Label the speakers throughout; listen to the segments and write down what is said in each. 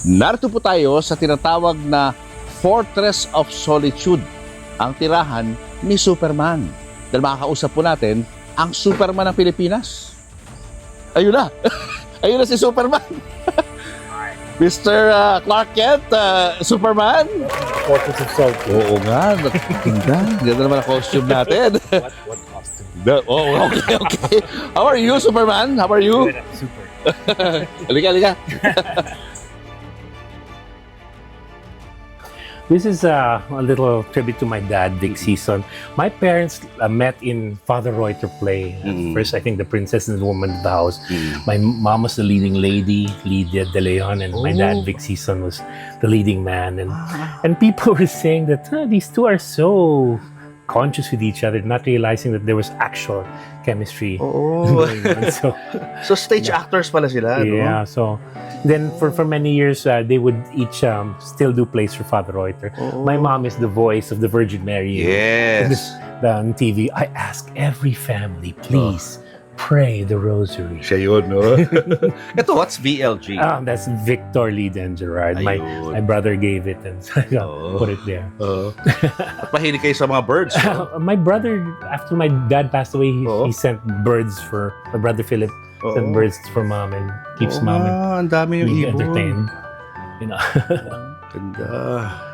Speaker 1: Narito po tayo sa tinatawag na Fortress of Solitude, ang tirahan ni Superman. Dahil makakausap po natin ang Superman ng Pilipinas. Ayun na! Ayun na si Superman! Mr. Clark Kent, Superman?
Speaker 2: Fortress of Solitude.
Speaker 1: Oo nga, ganda. Ganda naman ang costume natin.
Speaker 2: What costume?
Speaker 1: Oh, okay. How are you, Superman? How are you?
Speaker 2: Super.
Speaker 1: Halika.
Speaker 2: This is a little tribute to my dad, Vic Season. My parents met in Father Reuter play. First, I think The Princess and the Woman of the House. My mom was the leading lady, Lydia De Leon, and my dad, Vic Season, was the leading man. And people were saying that these two are so conscious with each other, not realizing that there was actual chemistry going on.
Speaker 1: So stage actors pala sila,
Speaker 2: yeah,
Speaker 1: no?
Speaker 2: so then for many years, they would each still do plays for Father Reuter. My mom is the voice of the Virgin Mary.
Speaker 1: Yes.
Speaker 2: On TV, I ask every family, please pray the rosary.
Speaker 1: Siya yun, no? Ito, what's VLG?
Speaker 2: That's Victor Lida and Gerard. My brother gave it and put it there.
Speaker 1: At mahilig kayo sa mga birds, no?
Speaker 2: My brother, after my dad passed away, he sent birds for my brother Philip. Sent birds for mom and keeps mom
Speaker 1: Ang
Speaker 2: and
Speaker 1: dami yung
Speaker 2: me
Speaker 1: ibon.
Speaker 2: entertained. You know.
Speaker 1: Ganda.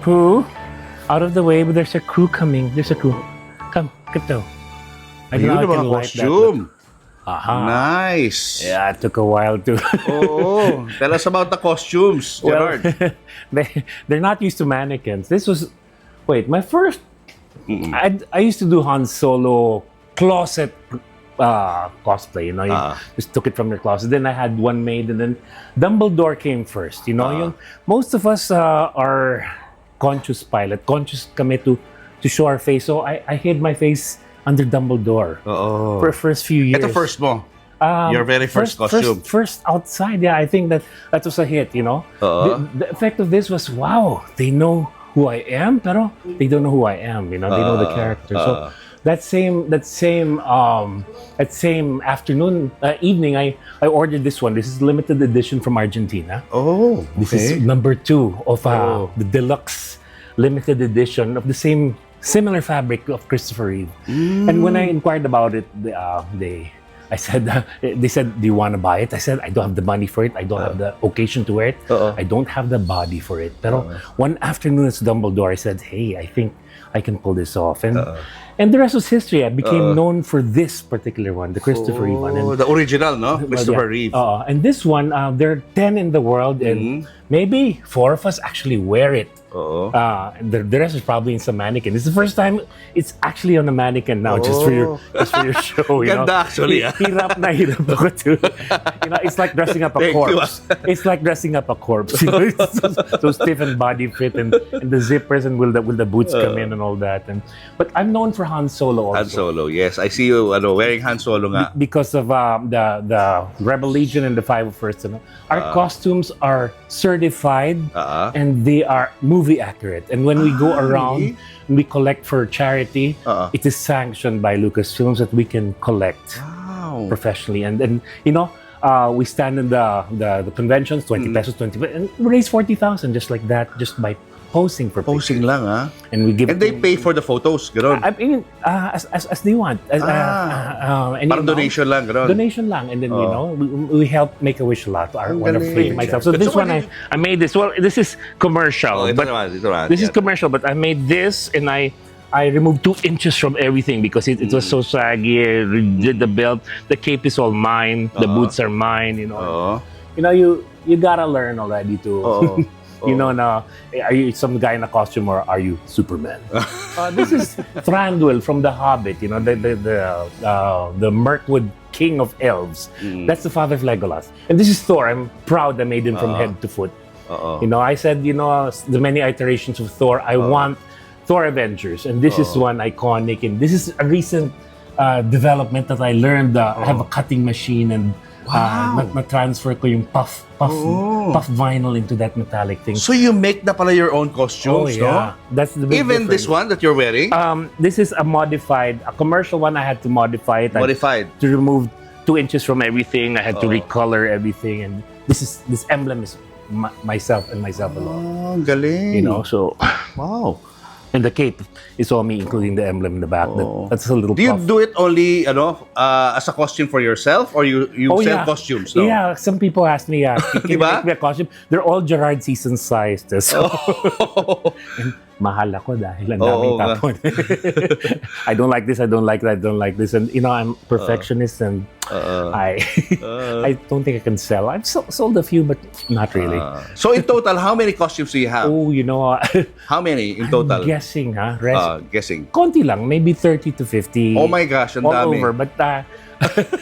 Speaker 2: Poo, out of the way, but there's a crew coming. There's a crew. Come, Crypto. I
Speaker 1: Ayun
Speaker 2: know I
Speaker 1: ang mga
Speaker 2: can light that,
Speaker 1: costume.
Speaker 2: but- Aha.
Speaker 1: Nice.
Speaker 2: Yeah, it took a while to.
Speaker 1: Oo. Tell us about the costumes,
Speaker 2: Well,
Speaker 1: Gerard.
Speaker 2: they're not used to mannequins. This was, my first. I used to do Han Solo closet cosplay. You know, you just took it from your closet. Then I had one made, and then Dumbledore came first. You know, most of us are conscious pilot, conscious kami to show our face. So I hid my face under Dumbledore for the first few years.
Speaker 1: Ito first mo. Your very first costume.
Speaker 2: First outside, yeah. I think that was a hit, you know. The effect of this was, wow, they know who I am, pero they don't know who I am, you know. They know the character. So that same evening, I ordered this one. This is limited edition from Argentina.
Speaker 1: Oh, okay.
Speaker 2: This is number 2 of the deluxe limited edition of the similar fabric of Christopher Reeve. And when I inquired about it, they said, do you want to buy it? I said, I don't have the money for it. I don't have the occasion to wear it. I don't have the body for it. Pero one afternoon at Dumbledore, I said, hey, I think I can pull this off. And the rest was history. I became known for this particular one, the Christopher Reeve one. And,
Speaker 1: the original, no? Christopher Reeve.
Speaker 2: and this one, there are 10 in the world, and maybe 4 of us actually wear it. The rest is probably in some mannequin. It's the first time it's actually on a mannequin now, just for your show. You know?
Speaker 1: Ganda, actually.
Speaker 2: Hirap na hirap ako too. You know, it's like dressing up a corpse. It's like dressing up a corpse. You know? It's so stiff and body fit, and the zippers, and will the boots come in and all that. But I'm known for Han Solo also.
Speaker 1: Han Solo, yes. I see you wearing Han Solo nga.
Speaker 2: Because of the Rebel Legion and the 501st. You know? Our costumes are certified and they are movie accurate. And when we go around and we collect for charity, it is sanctioned by Lucasfilms that we can collect professionally. And you know, we stand in the conventions, 20 pesos, 20 pesos, and we raise 40,000 just like that, just by posing for
Speaker 1: Posing
Speaker 2: pictures.
Speaker 1: lang, ha?
Speaker 2: And we give.
Speaker 1: And they pay for the photos, gano'n?
Speaker 2: I mean, as they want. And,
Speaker 1: Parang donation lang, gano'n?
Speaker 2: Donation lang, and then you know we help make a wish a lot. One of myself. So this one I made this. Well, this is commercial.
Speaker 1: Ito
Speaker 2: But
Speaker 1: naman.
Speaker 2: this is commercial, but I made this and I removed 2 inches from everything because it was so saggy. I did the belt. The cape is all mine. The boots are mine. You know. You know, you gotta learn already to. You know, are you some guy in a costume or are you Superman? This is Thranduil from The Hobbit. You know, the Mirkwood King of Elves. That's the father of Legolas. And this is Thor. I'm proud I made him from head to foot. You know, I said, you know, the many iterations of Thor. I want Thor Avengers, and this is one iconic. And this is a recent development that I learned. I have a cutting machine, and
Speaker 1: Wow.
Speaker 2: Na-transfer ko yung puff vinyl into that metallic thing.
Speaker 1: So you make na pala your own costumes, no?
Speaker 2: That's the big
Speaker 1: Even this one
Speaker 2: difference.
Speaker 1: that you're wearing?
Speaker 2: This is a commercial one. I had to modify it.
Speaker 1: Modified.
Speaker 2: To remove 2 inches from everything. I had to recolor everything, and this emblem is myself and myself alone.
Speaker 1: Oh, galing.
Speaker 2: You know, so
Speaker 1: Wow.
Speaker 2: and the cape is all me, including the emblem in the back. That's a little.
Speaker 1: Do you
Speaker 2: puff.
Speaker 1: do it only, as a costume for yourself, or you sell costumes? No?
Speaker 2: Yeah, some people ask me, can you
Speaker 1: Diba?
Speaker 2: make me a costume? They're all Gerard season sized. So,
Speaker 1: Oh.
Speaker 2: and mahal ako dahil ang daming tapon. I don't like this, I don't like that, I don't like this. And, I'm perfectionist and I don't think I can sell. I've sold a few, but not really.
Speaker 1: So in total, how many costumes do you have?
Speaker 2: Oh,
Speaker 1: How many in total?
Speaker 2: I'm guessing,
Speaker 1: Guessing.
Speaker 2: konti lang, maybe 30 to 50.
Speaker 1: Oh my gosh, ang
Speaker 2: all
Speaker 1: dami.
Speaker 2: over, but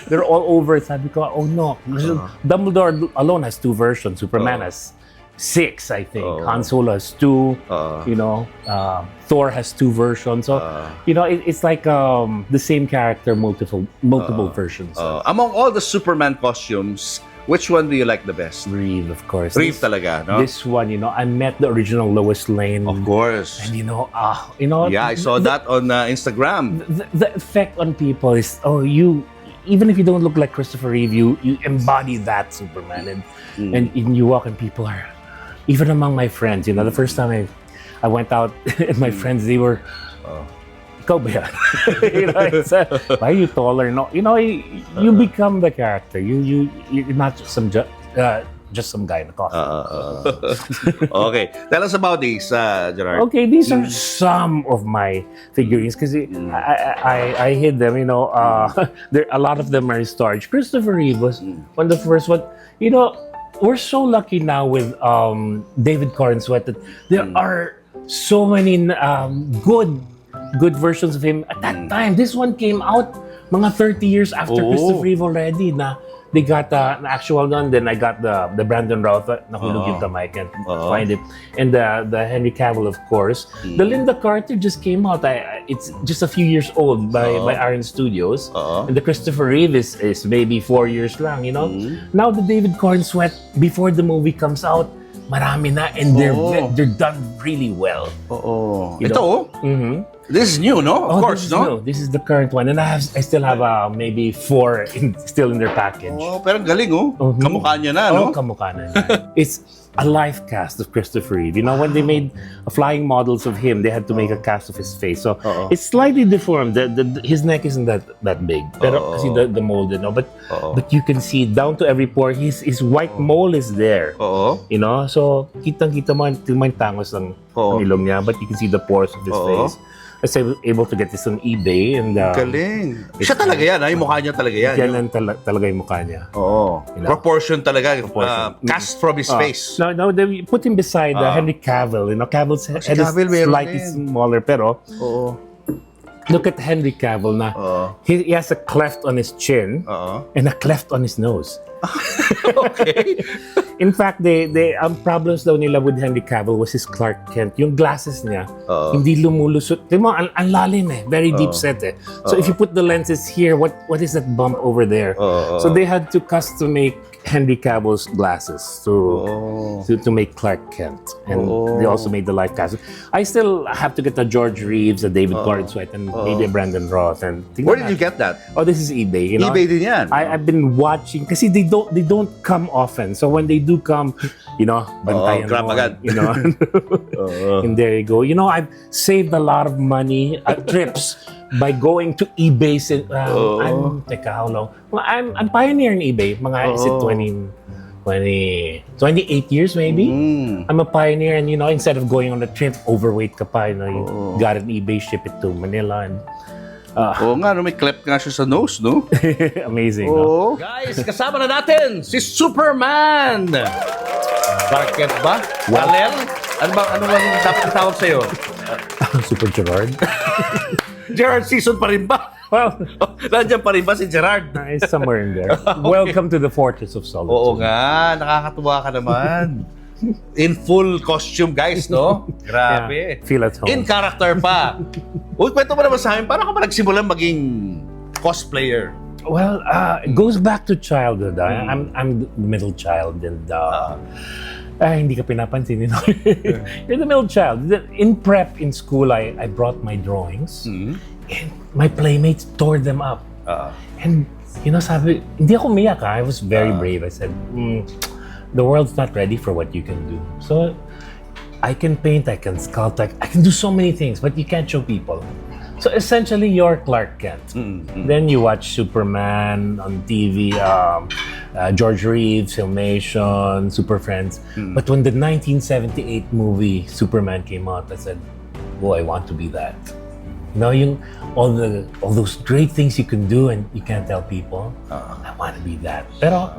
Speaker 2: they're all over. Sabi ko, oh no. Dumbledore alone has 2 versions. Superman has 6, I think. Han Solo has 2. Thor has 2 versions. So, it's like the same character, multiple versions.
Speaker 1: Among all the Superman costumes, which one do you like the best?
Speaker 2: Reeve, of course.
Speaker 1: Reeve talaga, no?
Speaker 2: This one, I met the original Lois Lane.
Speaker 1: Of course.
Speaker 2: And
Speaker 1: Yeah, I saw that on Instagram.
Speaker 2: The effect on people is, even if you don't look like Christopher Reeve, you embody that Superman, and you walk and people are, even among my friends, the first time I went out and my friends, they were, ikaw ba yan? Why are you taller? No, you become the character. You're not just some guy in a costume.
Speaker 1: Okay, tell us about these, Gerard.
Speaker 2: Okay, these are some of my figurines because I hid them. There a lot of them are in storage. Christopher Reeve was one of the first one. We're so lucky now with David Corenswet that there are so many good versions of him at that time. This one came out mga 30 years after Christopher Reeve already na. They got an actual one, then I got the Brandon Routh, nahulog yung kamay, can't find it. And the Henry Cavill, of course. The Linda Carter just came out. It's just a few years old by Iron Studios. And the Christopher Reeve is maybe 4 years lang, Now the David Cornsweet, before the movie comes out, marami na, and they're done really well.
Speaker 1: Ito, this is new, no? Of course, no?
Speaker 2: This is the current one, and I still have maybe 4 still in their package.
Speaker 1: Pero ang galing, Kamukha niya na, no?
Speaker 2: Kamukha na niya. It's a life cast of Christopher Reeve. When they made flying models of him, they had to make a cast of his face. So it's slightly deformed. His neck isn't that big. Pero kasi the mold, but you can see down to every pore. His white mole is there. So kitang-kita mo yung tangos ng ilong niya, but you can see the pores of his face. I was able to get this on eBay and
Speaker 1: galing. Siya talaga yan, yung mukha niya talaga yan.
Speaker 2: Yan talaga yung mukha niya.
Speaker 1: Proportion talaga, cast from his face.
Speaker 2: No, they put him beside Henry Cavill. Cavill's head is slightly smaller, pero look at Henry Cavill na. He has a cleft on his chin and a cleft on his nose.
Speaker 1: Okay.
Speaker 2: In fact, ang problems daw nila with Henry Cavill was his Clark Kent. Yung glasses niya, hindi lumulusot. Tingnan mo, ang lalim very deep set So if you put the lenses here, what is that bump over there? So they had to custom make Henry Cavill's glasses to make Clark Kent. And they also made the life cast. I still have to get the George Reeves, the David Corenswet, and maybe Brandon Roth. And
Speaker 1: Where did you get that?
Speaker 2: This is eBay.
Speaker 1: eBay din yan.
Speaker 2: I've been watching kasi they don't come often. So when they do come, bantayan
Speaker 1: grab
Speaker 2: mo.
Speaker 1: agad.
Speaker 2: And there you go. I've saved a lot of money at trips by going to eBay. How long? Well, I'm pioneering eBay. Is it 28 years maybe? I'm a pioneer, and instead of going on a trip, overweight ka pa, you got an eBay, ship it to Manila, and
Speaker 1: may cleft nga siya sa nose, no?
Speaker 2: amazing. No?
Speaker 1: Guys, kasama na natin si Superman! Bakit ba? Walel? Ano bang dapat itawag sa'yo?
Speaker 2: Super Gerard.
Speaker 1: Gerard season pa rin ba?
Speaker 2: Well,
Speaker 1: nandiyan pa rin ba si Gerard?
Speaker 2: It's somewhere in there. Welcome to the Fortress of Solitude.
Speaker 1: Oo nga, nakakatuwa ka naman. In full costume, guys, no? Grabe.
Speaker 2: Yeah, feel at home.
Speaker 1: In character pa. Uy, kwento mo naman sa amin, paano ka ba nagsimulang maging cosplayer?
Speaker 2: Well, it goes back to childhood. I'm the middle child, and hindi ka pinapansin. You're the middle child. In prep, in school, I brought my drawings, and my playmates tore them up. And sabi, hindi ako umiyak. I was very brave. I said, the world's not ready for what you can do. So, I can paint, I can sculpt, I can do so many things, but you can't show people. So essentially, you're Clark Kent. Then you watch Superman on TV, George Reeves, Filmation, Super Friends. But when the 1978 movie Superman came out, I said, "Oh, I want to be that." All those great things you can do and you can't tell people. I want to be that. Pero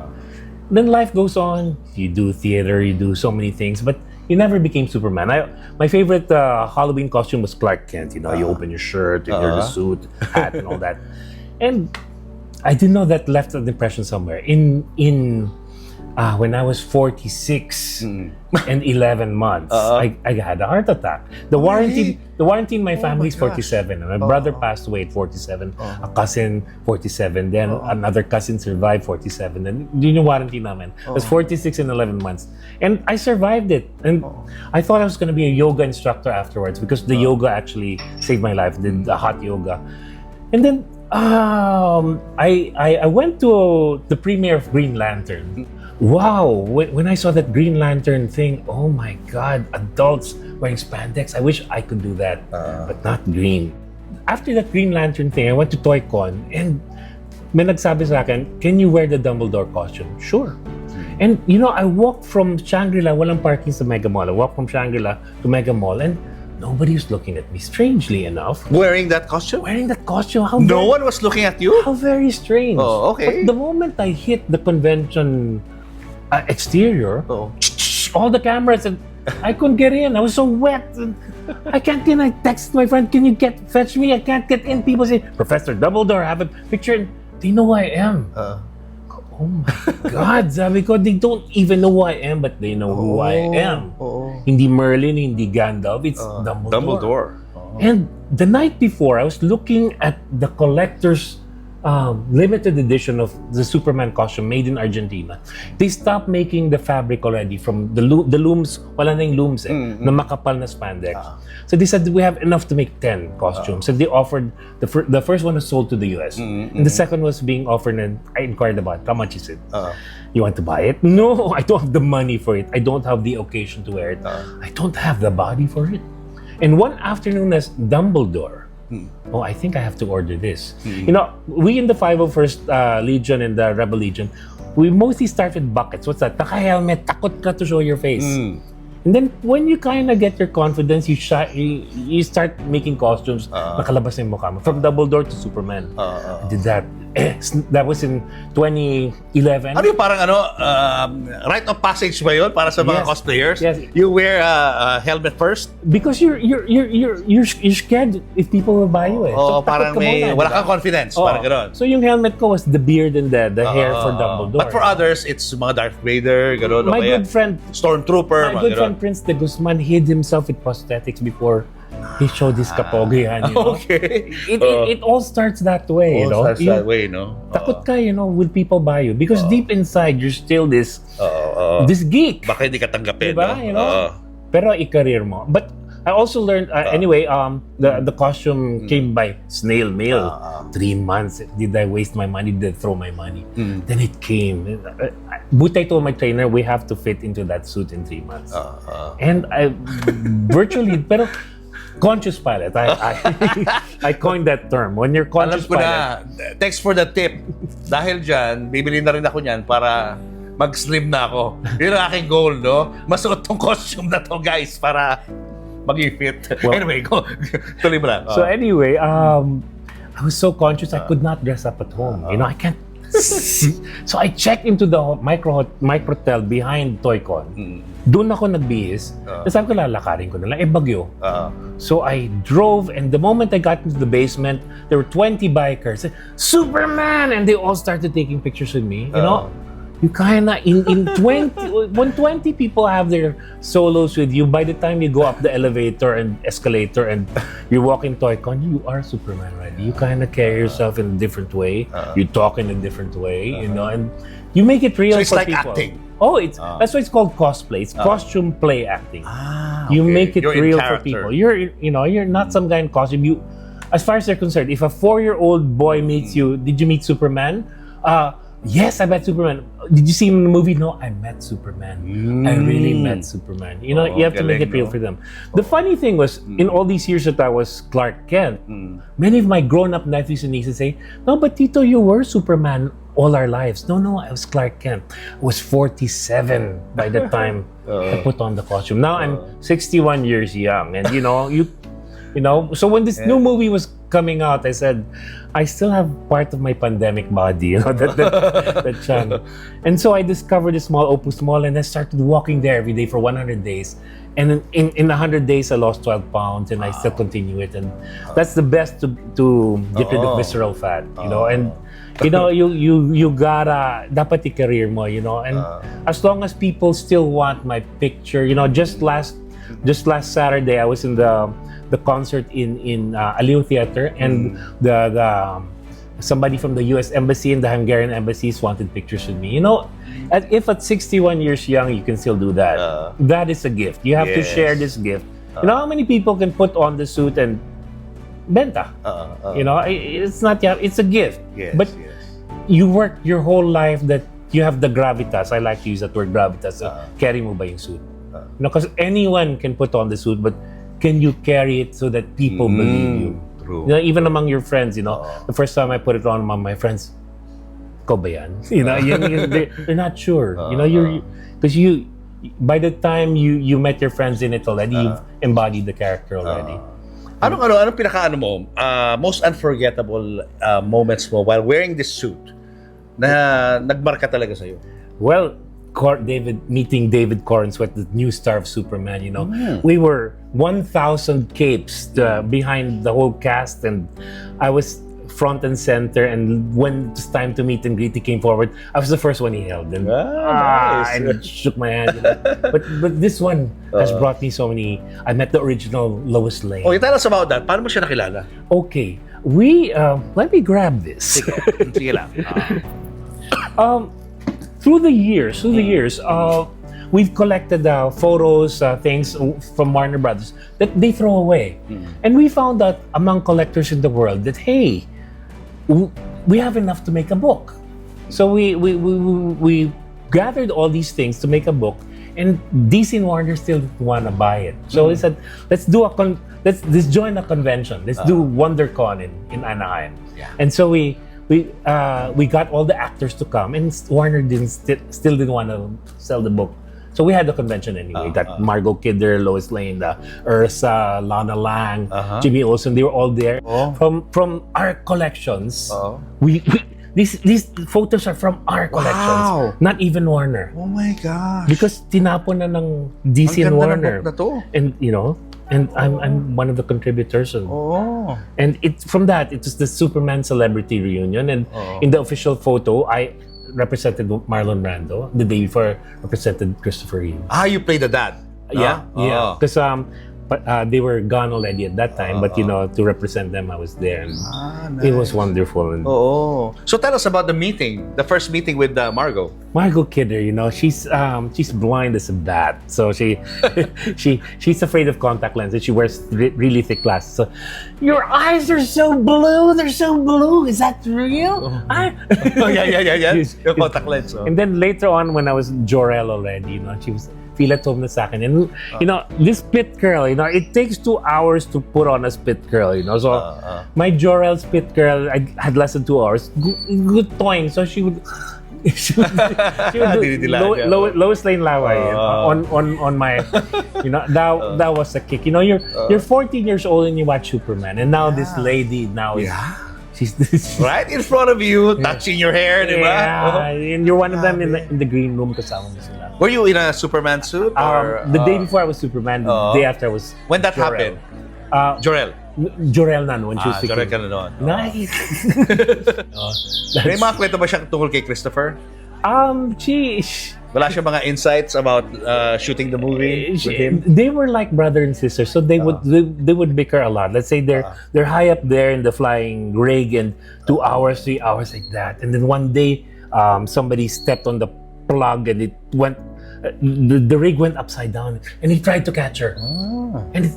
Speaker 2: then life goes on. You do theater, you do so many things, but you never became Superman. My favorite Halloween costume was Clark Kent. You open your shirt, you wear the suit, hat, and all that. And I didn't know that left an impression somewhere. When I was 46 and 11 months, I had a heart attack. The warranty in my family is 47. My brother passed away at 47. A cousin, 47. Then another cousin survived 47. And yun yung warranty namin. It was 46 and 11 months. And I survived it. And I thought I was going to be a yoga instructor afterwards because the yoga actually saved my life. Did hot yoga. And then I went to the premiere of Green Lantern. Wow, when I saw that Green Lantern thing, oh my God, adults wearing spandex. I wish I could do that, but not green. After that Green Lantern thing, I went to ToyCon and may nagsabi sa akin, can you wear the Dumbledore costume? Sure. And I walked from Shangri-La, walang parking sa Mega Mall. I walked from Shangri-La to Mega Mall and nobody was looking at me, strangely enough.
Speaker 1: Wearing that costume?
Speaker 2: Wearing that costume.
Speaker 1: No one was looking at you?
Speaker 2: How very strange.
Speaker 1: Oh, okay.
Speaker 2: But the moment I hit the convention exterior, all the cameras, and I couldn't get in. I was so wet. I text my friend, can you fetch me? I can't get in. People say, Professor Dumbledore, have a picture. They know who I am. Oh my God, sabi ko, they don't even know who I am, but they know who I am. Hindi Merlin, hindi Gandalf, it's Dumbledore. And the night before, I was looking at the collector's limited edition of the Superman costume made in Argentina. They stopped making the fabric already from the looms. Wala na yung looms na makapal na spandex. So they said we have enough to make 10 costumes. So they offered, the first one was sold to the US. And the second was being offered, and I inquired about how much is it? You want to buy it? No, I don't have the money for it. I don't have the occasion to wear it. I don't have the body for it. And one afternoon as Dumbledore, oh, I think I have to order this. We in the 501st Legion and the Rebel Legion, we mostly start with buckets. What's that? Naka-helmet, takot ka to show your face. And then when you kind of get your confidence, you start making costumes. Nakalabas na yung mukha mo. From Dumbledore to Superman. I did that. That was in 2011.
Speaker 1: Ano yung parang rite of passage ba yun para sa mga cosplayers?
Speaker 2: Yes.
Speaker 1: You wear a helmet first?
Speaker 2: Because you're scared if people will buy you.
Speaker 1: So, parang wala kang confidence. Parang gano'n.
Speaker 2: So yung helmet ko was the beard and the hair for Dumbledore.
Speaker 1: But for others, it's mga Darth Vader, gano'n.
Speaker 2: My good friend,
Speaker 1: Stormtrooper,
Speaker 2: my good friend Prince de Guzman hid himself with prosthetics before he showed his kapogihan.
Speaker 1: Okay.
Speaker 2: It all starts that way.
Speaker 1: Starts that way, no?
Speaker 2: Takot ka, will people buy you? Because deep inside, you're still this geek.
Speaker 1: Baka hindi ka tanggapin,
Speaker 2: diba?
Speaker 1: no?
Speaker 2: Pero i-career mo. But I also learned, anyway, the costume came by snail mail. 3 months. Did I waste my money? Did I throw my money? Then it came. Buti I told my trainer, we have to fit into that suit in 3 months. And I virtually, pero conscious pilot. I coined that term. When you're conscious pilot.
Speaker 1: Alam ko na. Thanks for the tip. Dahil dyan, bibili na rin ako niyan para mag-slim na ako. Yun ang aking goal, no? Masuot tong costume na to, guys, para mag-fit. Well, anyway, go. Tuloy mo lang.
Speaker 2: So anyway, I was so conscious I could not dress up at home. I can't. So I checked into the microtel behind ToyCon. Doon ako nagbihis. Sabi ko, lalakarin ko na lang. Bagyo. So I drove, and the moment I got into the basement, there were 20 bikers. Superman! And they all started taking pictures with me. you kind of in 20 when 20 people have their solos with you, by the time you go up the elevator and escalator and you walk in Toy-Con, you are Superman already. You kind of carry yourself in a different way. You talk in a different way, you know, and you make it real
Speaker 3: So it's
Speaker 2: for
Speaker 3: like
Speaker 2: people.
Speaker 3: acting.
Speaker 2: Oh, that's why it's called cosplay. It's costume play acting. You
Speaker 3: okay.
Speaker 2: make it
Speaker 3: You're in
Speaker 2: real for
Speaker 3: character.
Speaker 2: people. You're not some guy in costume. You, as far as they're concerned, if a 4-year-old boy meets you, did you meet Superman? Yes, I met Superman. Did you see him in the movie? No, I met Superman. I really met Superman. You know, you have to make it real for them. The funny thing was, in all these years that I was Clark Kent, many of my grown-up nephews and nieces say, "No, but Tito, you were Superman all our lives." No, I was Clark Kent. I was 47 by the time I put on the costume. Now I'm 61 years young, and so when this new movie was coming out, I said, I still have part of my pandemic body, that chan. And so I discovered the small Opus Mall, and I started walking there every day for 100 days. And in 100 days, I lost 12 pounds, and I still continue it. And that's the best to get rid of visceral fat, and you gotta dapat i-career mo, and as long as people still want my picture, just last Saturday, I was in the concert in Aliw Theater, and the somebody from the U.S. Embassy and the Hungarian embassies wanted pictures with me. If at 61 years young you can still do that, that is a gift. You have to share this gift. You know how many people can put on the suit and benta? It's not. It's a gift. But you work your whole life that you have the gravitas. I like to use that word, gravitas. Carry mo ba yung suit? Because anyone can put on the suit, but can you carry it so that people believe you?
Speaker 3: True.
Speaker 2: Even among your friends, the first time I put it on among my friends, ko ba yan? They're not sure. Because by the time you met your friends in it already, you've embodied the character already.
Speaker 3: Anong pinaka mo? Most unforgettable moments mo while wearing this suit na nagmarka talaga sa'yo?
Speaker 2: Well, meeting David Cornsweet, the new star of Superman, we were 1,000 capes behind the whole cast, and I was front and center, and when it's time to meet and greet, he came forward. I was the first one he held, and
Speaker 3: nice.
Speaker 2: and shook my hand. But this one has brought me so many. I met the original Lois Lane.
Speaker 3: Okay, tell us about that. Paano mo siya nakilala?
Speaker 2: Okay, let me grab this.
Speaker 3: Sige lang.
Speaker 2: Through the years, we've collected photos, things from Warner Brothers that they throw away. And we found out among collectors in the world that, hey, we have enough to make a book. So we gathered all these things to make a book, and DC and Warner still didn't want to buy it. So we said, let's join a convention. Let's do WonderCon in Anaheim.
Speaker 3: Yeah.
Speaker 2: And so we got all the actors to come, and Warner still didn't want to sell the book. So we had the convention anyway. Got Margot Kidder, Lois Lane, Ursa, Lana Lang, Jimmy Olsen. They were all there. From our collections. These photos are from our collections, not even Warner.
Speaker 3: Oh my gosh.
Speaker 2: Because tinapon na ng DC and Warner.
Speaker 3: Ang ganda ng book na to.
Speaker 2: And and I'm one of the contributors. And from that, it was the Superman Celebrity Reunion. And in the official photo, I represented Marlon Brando. The day before, represented Christopher Reeve.
Speaker 3: You played the dad?
Speaker 2: Yeah. Because they were gone already at that time. But to represent them, I was there. And
Speaker 3: nice.
Speaker 2: it was wonderful. And
Speaker 3: So tell us about the first meeting with Margot.
Speaker 2: Margot Kidder, she's blind as a bat. So she's afraid of contact lenses. She wears really thick glasses. So, your eyes are so blue. They're so blue. Is that real?
Speaker 3: Yeah. Yung contact lens.
Speaker 2: And then later on, when I was Jor-El already, she was feel at home na sa akin. And this split curl, it takes 2 hours to put on a split curl. So my Jor-El split curl, I had less than 2 hours. Good toing. So she would do Lois Lane laway on my, that was a kick. You're 14 years old and you watch Superman, and now this lady is. She's
Speaker 3: right in front of you, touching your hair, di ba?
Speaker 2: Yeah, and you're one of them in the green room kasama mo sila.
Speaker 3: Were you in a Superman suit? Or,
Speaker 2: the day before I was Superman, the day after I was
Speaker 3: When that
Speaker 2: Jor-El.
Speaker 3: happened? Jor-El.
Speaker 2: Jor-El na when she was
Speaker 3: Jor-El ka na noon.
Speaker 2: Nice.
Speaker 3: May mga kwento ba siya tungkol kay Christopher?
Speaker 2: She
Speaker 3: Wala siya mga insights about shooting the movie with him?
Speaker 2: they were like brother and sister, so they would bicker a lot. Let's say they're high up there in the flying rig, and 2 hours, 3 hours like that, and then one day somebody stepped on the plug and it went. The rig went upside down, and he tried to catch her, and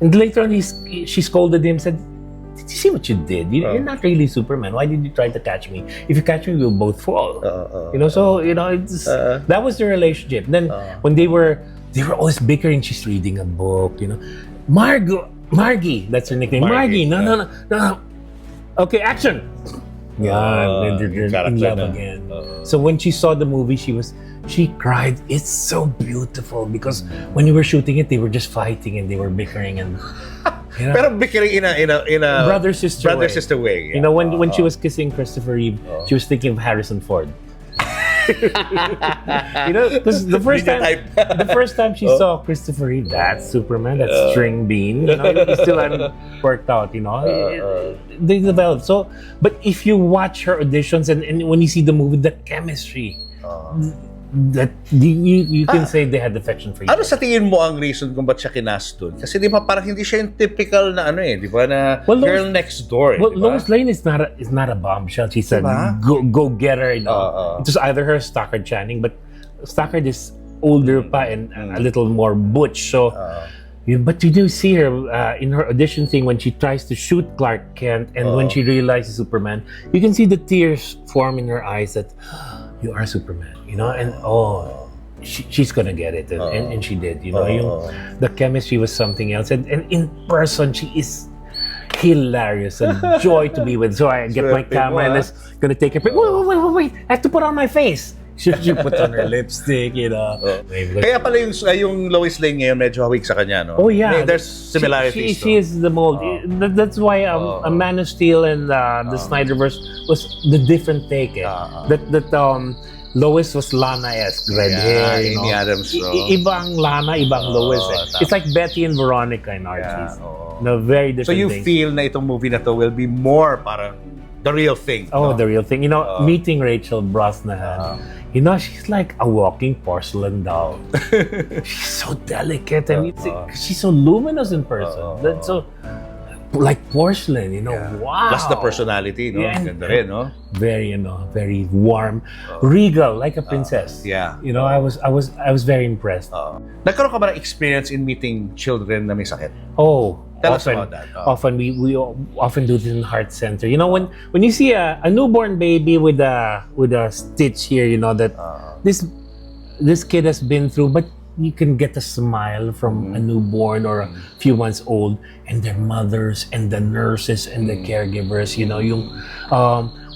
Speaker 2: later on she scolded him, said, "Did you see what you did? You're not really Superman. Why did you try to catch me? If you catch me, we'll both fall." It's that was the relationship. Then when they were always bickering. She's reading a book. Margie, that's her nickname. Margie, no. Okay, action. Yeah, they're in love again. So when she saw the movie, she cried. It's so beautiful because when you were shooting it, they were just fighting and they were bickering and.
Speaker 3: Pero bickering in a
Speaker 2: brother sister
Speaker 3: way.
Speaker 2: Yeah. When she was kissing Christopher Reeve, she was thinking of Harrison Ford. Because the first time she saw Christopher Reeve, that's Superman, that's String Bean. It still hadn't worked out. They developed. So, but if you watch her auditions and when you see the movie, the chemistry. That you can say they had affection for you.
Speaker 3: Ano sa tingin mo ang reason kung ba't siya kinast dun? Kasi di ba parang hindi siya yung typical na di ba na girl next door.
Speaker 2: Well,
Speaker 3: diba?
Speaker 2: Lois Lane is not a bombshell. She's a go-getter. It was either her or Stockard Channing, but Stockard is older pa and a little more butch. So, but you do see her in her audition thing when she tries to shoot Clark Kent and when she realizes Superman, you can see the tears form in her eyes that you are Superman, and she's gonna get it, and she did, the chemistry was something else, and in person she is hilarious, a joy to be with. So I get my camera and I'm gonna take a picture. Wait, I have to put on my face. She put on her lipstick,
Speaker 3: Kaya pala yung Lois Lane ngayon medyo hawig sa kanya, no?
Speaker 2: Oh yeah,
Speaker 3: there's similarities.
Speaker 2: She is the mold. That's why a Man of Steel and the Snyderverse was the different take. That Lois was Lana-esque, red hair.
Speaker 3: Amy Adams.
Speaker 2: Ibang Lana, ibang Lois. It's like Betty and Veronica in Archie's. Very different.
Speaker 3: So you
Speaker 2: things.
Speaker 3: feel na itong movie na to will be more parang the real thing.
Speaker 2: The real thing. Meeting Rachel Brosnahan. She's like a walking porcelain doll. She's so delicate and she's so luminous in person. That's so like porcelain, Wow.
Speaker 3: Plus the personality, no? Ganda rin, no?
Speaker 2: Very, very warm, regal, like a princess. I was very impressed.
Speaker 3: Nagkaroon ka ba ng experience in meeting children na may sakit? Tell us about that.
Speaker 2: Often we often do this in Heart Center. When you see a newborn baby with a stitch here, that this kid has been through, but you can get a smile from a newborn or a few months old, and their mothers and the nurses and the caregivers.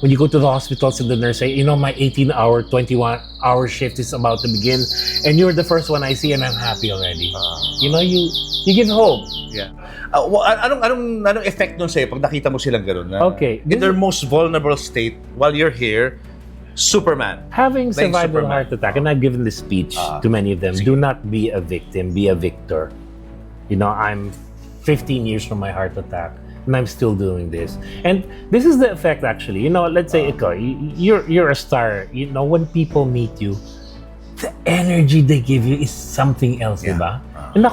Speaker 2: When you go to the hospitals and the nurse say, my 18-hour, 21-hour shift is about to begin, and you're the first one I see, and I'm happy already. You give hope.
Speaker 3: Yeah. Anong effect nun sa'yo pag nakita mo silang gano'n?
Speaker 2: Okay.
Speaker 3: In their most vulnerable state, while you're here, Superman.
Speaker 2: Having survived a heart attack, and I've given this speech to many of them, do not be a victim, be a victor. I'm 15 years from my heart attack, and I'm still doing this. And this is the effect, actually. Let's say, you're a star. When people meet you, the energy they give you is something else, diba? And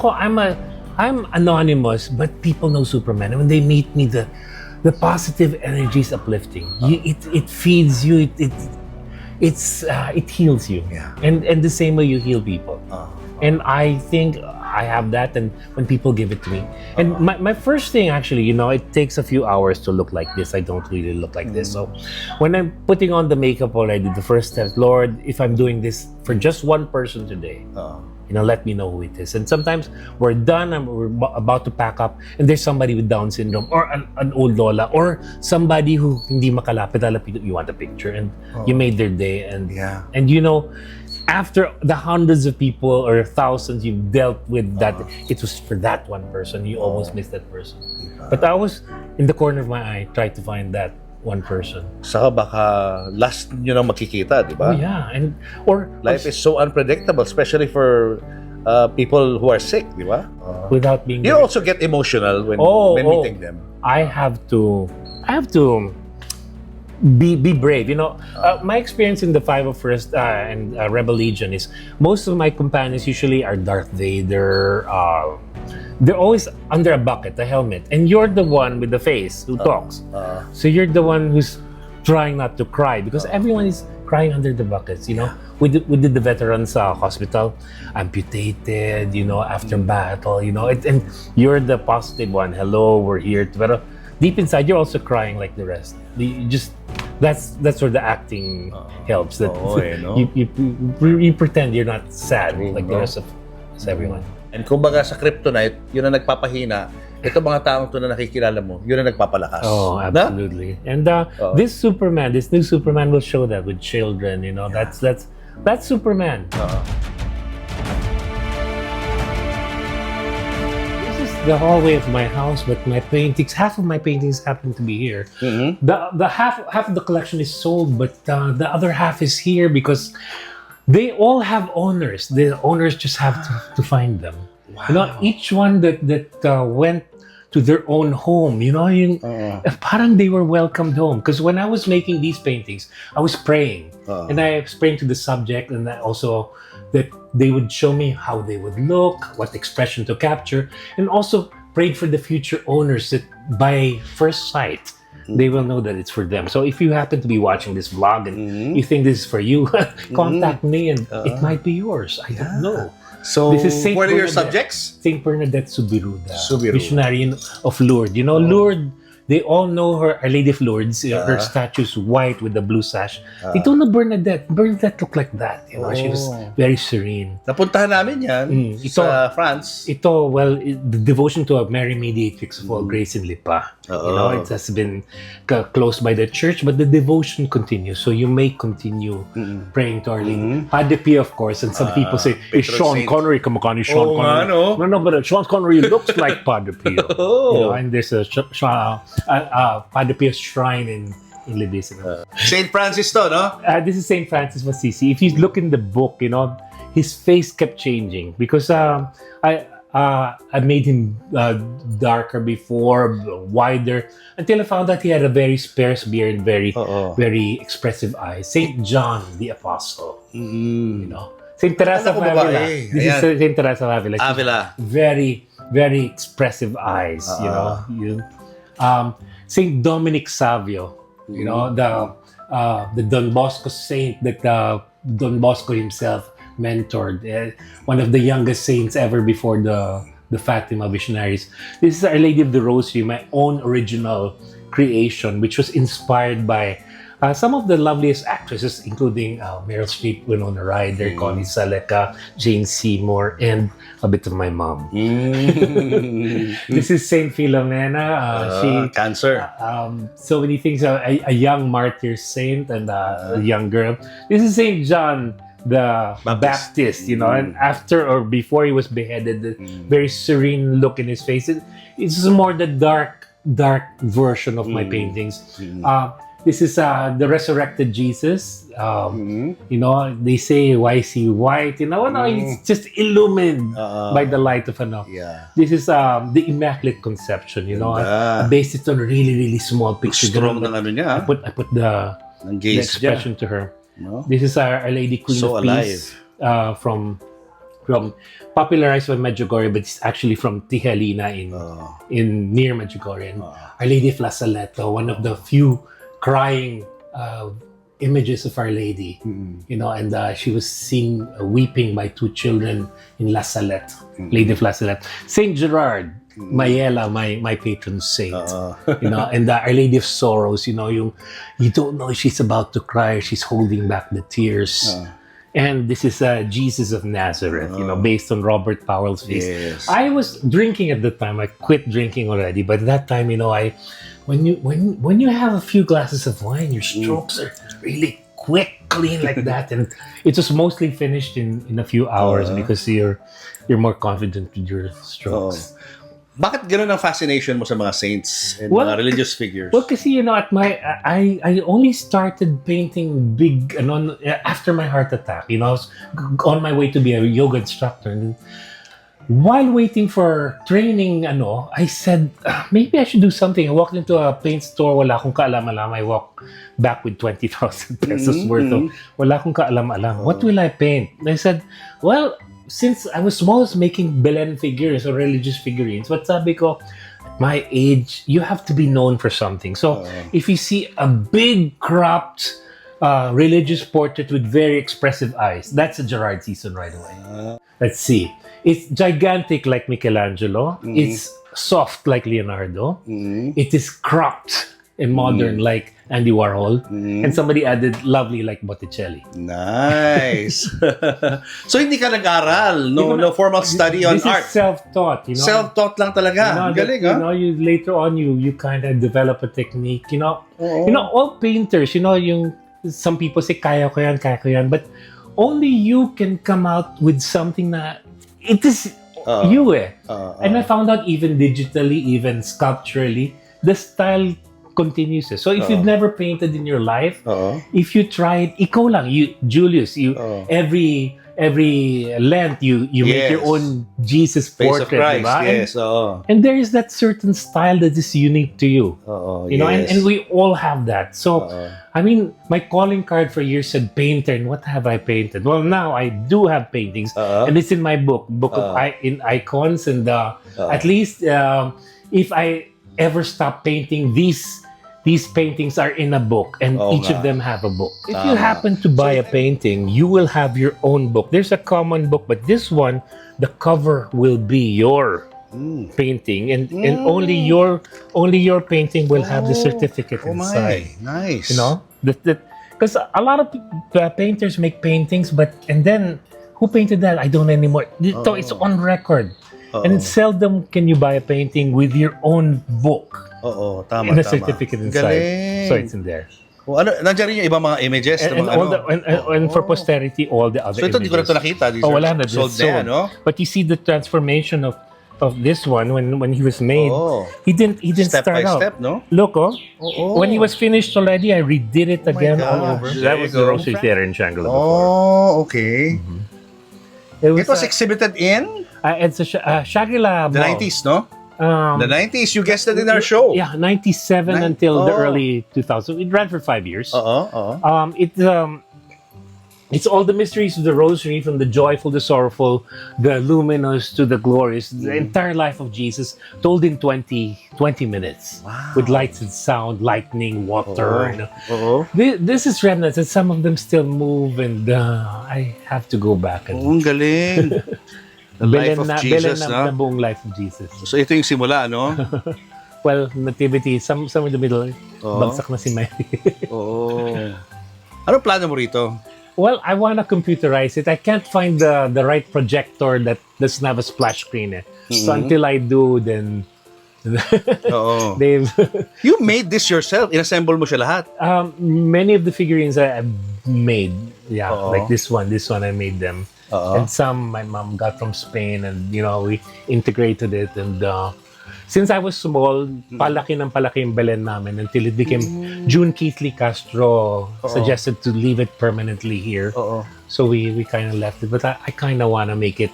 Speaker 2: I'm anonymous, but people know Superman. And when they meet me, the positive energy is uplifting. It feeds you. It heals you. And the same way you heal people. And I think I have that, and when people give it to me. And my first thing, actually, it takes a few hours to look like this. I don't really look like this. So when I'm putting on the makeup already, the first step, Lord, if I'm doing this for just one person today, let me know who it is. And sometimes we're done and we're about to pack up, and there's somebody with Down syndrome or an old lola or somebody who hindi makalapit, you want a picture, and you made their day. And after the hundreds of people or thousands you've dealt with, that it was for that one person, you almost missed that person. But I was in the corner of my eye, tried to find that one person.
Speaker 3: Saka baka last nyo nang makikita, di ba?
Speaker 2: Oh yeah,
Speaker 3: life is so unpredictable, especially for people who are sick, di ba?
Speaker 2: Without being.
Speaker 3: You also get emotional when meeting them.
Speaker 2: I have to be brave. My experience in the 501st and Rebel Legion is most of my companions usually are Darth Vader. They're always under a bucket, a helmet, and you're the one with the face who talks. So you're the one who's trying not to cry because everyone is crying under the buckets. We did the veterans hospital, amputated. After battle. And you're the positive one. Hello, we're here. But deep inside, you're also crying like the rest. That's where the acting helps. That you pretend you're not sad like the rest of everyone.
Speaker 3: And kumbaga sa kryptonite, yun ang nagpapahina. Ito mga taong to na nakikilala mo, yun ang nagpapalakas.
Speaker 2: Oh, absolutely. And this new Superman will show that with children. That's Superman. This is the hallway of my house, but my paintings, half of my paintings happen to be here. The half of the collection is sold, but the other half is here because they all have owners. The owners just have to find them.
Speaker 3: Wow.
Speaker 2: Each one that went to their own home. Parang they were welcomed home. Because when I was making these paintings, I was praying. And I was praying to the subject, and also that they would show me how they would look, what expression to capture, and also prayed for the future owners that by first sight, they will know that it's for them. So if you happen to be watching this vlog and you think this is for you, contact me and it might be yours. I don't know.
Speaker 3: So,
Speaker 2: this is
Speaker 3: what are your subjects?
Speaker 2: Saint Bernadette Subiruda, missionary of Lourdes. Lourdes, they all know her, Our Lady of Lourdes. Her statue's white with the blue sash. They don't know Bernadette. Bernadette looked like that. She was very serene.
Speaker 3: Napuntahan namin yan sa France.
Speaker 2: The devotion to a Mary Mediatrix of all grace in Lipa. It has been closed by the church, but the devotion continues. So you may continue praying to Our Lady. Padre Pio, of course, and some people say, is Sean Connery kamukha ni Sean Connery? No, but Sean Connery looks like Padre Pio. And there's a Padre Pio's shrine in Libisino.
Speaker 3: Saint Francis to, no?
Speaker 2: This is Saint Francis of Assisi. If you look in the book, his face kept changing because I made him darker before, wider, until I found that he had a very sparse beard, very expressive eyes. Saint John the Apostle, Saint Teresa of Avila. This is Saint Teresa of Avila.
Speaker 3: Avila.
Speaker 2: Very, very expressive eyes. Saint Dominic Savio. The Don Bosco saint that Don Bosco himself mentored, one of the youngest saints ever before the Fatima missionaries. This is Our Lady of the Rosary, my own original creation, which was inspired by some of the loveliest actresses, including Meryl Streep, Winona Ryder, Connie Saleka, Jane Seymour, and a bit of my mom. This is Saint Filomena.
Speaker 3: Cancer.
Speaker 2: So many things. A young martyr saint and a young girl. This is Saint John the Baptist, and after or before he was beheaded, the very serene look in his face. It's more the dark version of my paintings. This is the resurrected Jesus. They say, why is he white? It's just illumined by the light of This is the Immaculate Conception. I based it on a really, really small picture.
Speaker 3: Strong ng niya.
Speaker 2: I put the expression to her. This is Our Lady Queen
Speaker 3: so
Speaker 2: of Peace, from popularized by Medjugorje, but it's actually from Tijalina in near Medjugorje. Our Lady of La Saleta, one of the few crying images of Our Lady, and she was seen weeping by two children in La Salette, Lady of La Salette. Saint Gerard, Mayela, my patron saint, and Our Lady of Sorrows, you don't know if she's about to cry, she's holding back the tears. And this is Jesus of Nazareth, based on Robert Powell's feast.
Speaker 3: Yes.
Speaker 2: I was drinking at the time. I quit drinking already, but at that time, when you have a few glasses of wine, your strokes are really quick, clean like that, and it was mostly finished in a few hours because you're more confident with your strokes.
Speaker 3: Bakit gano'n ang fascination mo sa mga saints and mga religious figures?
Speaker 2: Well, kasi I only started painting big after my heart attack. I was on my way to be a yoga instructor. And while waiting for training, I said, maybe I should do something. I walked into a paint store, wala akong kaalam-alam. I walked back with 20,000 pesos worth of, wala akong kaalam-alam. What will I paint? And I said, well, since I was small, I was making Belen figures or religious figurines. But sabi ko, at my age, you have to be known for something. So if you see a big cropped religious portrait with very expressive eyes, that's a Gerard season right away. Let's see. It's gigantic like Michelangelo. It's soft like Leonardo. It is cropped and modern like Andy Warhol. And somebody added lovely like Botticelli.
Speaker 3: Nice. So hindi ka nag-aral, no formal study on
Speaker 2: this
Speaker 3: art.
Speaker 2: Is self-taught,
Speaker 3: Self-taught lang talaga. Galing, ha?
Speaker 2: You later on you kind of develop a technique. All painters, yung some people say kaya ko yan, but only you can come out with something that it is you and I found out even digitally, even sculpturally, the style continues. So if you've never painted in your life, if you tried, ikaw lang, Julius, every Lent you make your own Jesus
Speaker 3: Face
Speaker 2: portrait,
Speaker 3: of Christ,
Speaker 2: diba?
Speaker 3: yes.
Speaker 2: And there is that certain style that is unique to you.
Speaker 3: Yes.
Speaker 2: And we all have that. So I mean, my calling card for years said painter, and what have I painted? Well, now I do have paintings, and it's in my book of in icons, and at least if I ever stop painting, these paintings are in a book, and each of them have a book. If you happen to buy a painting, you will have your own book. There's a common book, but this one, the cover will be your painting, and only your painting will have the certificate inside.
Speaker 3: Nice.
Speaker 2: Because a lot of painters make paintings, and then who painted that? I don't know anymore. So it's on record. And seldom can you buy a painting with your own book.
Speaker 3: Tama,
Speaker 2: and a certificate inside.
Speaker 3: Galing.
Speaker 2: So it's in there.
Speaker 3: Nandiyan rin yung ibang mga images.
Speaker 2: And for posterity, all the other
Speaker 3: so ito,
Speaker 2: images.
Speaker 3: di ko na ito nakita. These
Speaker 2: wala
Speaker 3: are
Speaker 2: na.
Speaker 3: sold na, no?
Speaker 2: But you see the transformation of this one when he was made. He didn't
Speaker 3: step
Speaker 2: start
Speaker 3: by
Speaker 2: out.
Speaker 3: step, no?
Speaker 2: Look, when he was finished already, I redid it again all over.
Speaker 3: There
Speaker 2: That
Speaker 3: you
Speaker 2: was the
Speaker 3: go.
Speaker 2: Rosary Theater in Shangri-La before.
Speaker 3: Okay.
Speaker 2: It
Speaker 3: It was exhibited in
Speaker 2: it's a Shangri-La
Speaker 3: the
Speaker 2: Mall.
Speaker 3: 90s, no? The 90s, you guessed it in our show.
Speaker 2: Yeah, 97 until the early 2000s. It ran for 5 years. It's all the mysteries of the Rosary, from the joyful, the sorrowful, the luminous to the glorious. The entire life of Jesus told in 20 minutes.
Speaker 3: Wow.
Speaker 2: With lights and sound, lightning, water. This is remnants, and some of them still move, and I have to go back.
Speaker 3: Ang galing. The life of Jesus,
Speaker 2: na buong life of Jesus.
Speaker 3: So ito yung simula, no?
Speaker 2: Well, nativity, somewhere in the middle, bagsak na si Mary.
Speaker 3: Ano plano mo rito?
Speaker 2: Well, I want to computerize it. I can't find the right projector that doesn't have a splash screen. So until I do, then they've
Speaker 3: You made this yourself. Inassemble mo siya lahat.
Speaker 2: many of the figurines I've made. Yeah, like this one I made them. And some my mom got from Spain, and we integrated it. And since I was small, palaki yung Belen namin until it became June Keithley Castro suggested to leave it permanently here. So we kind of left it. But I kind of want to make it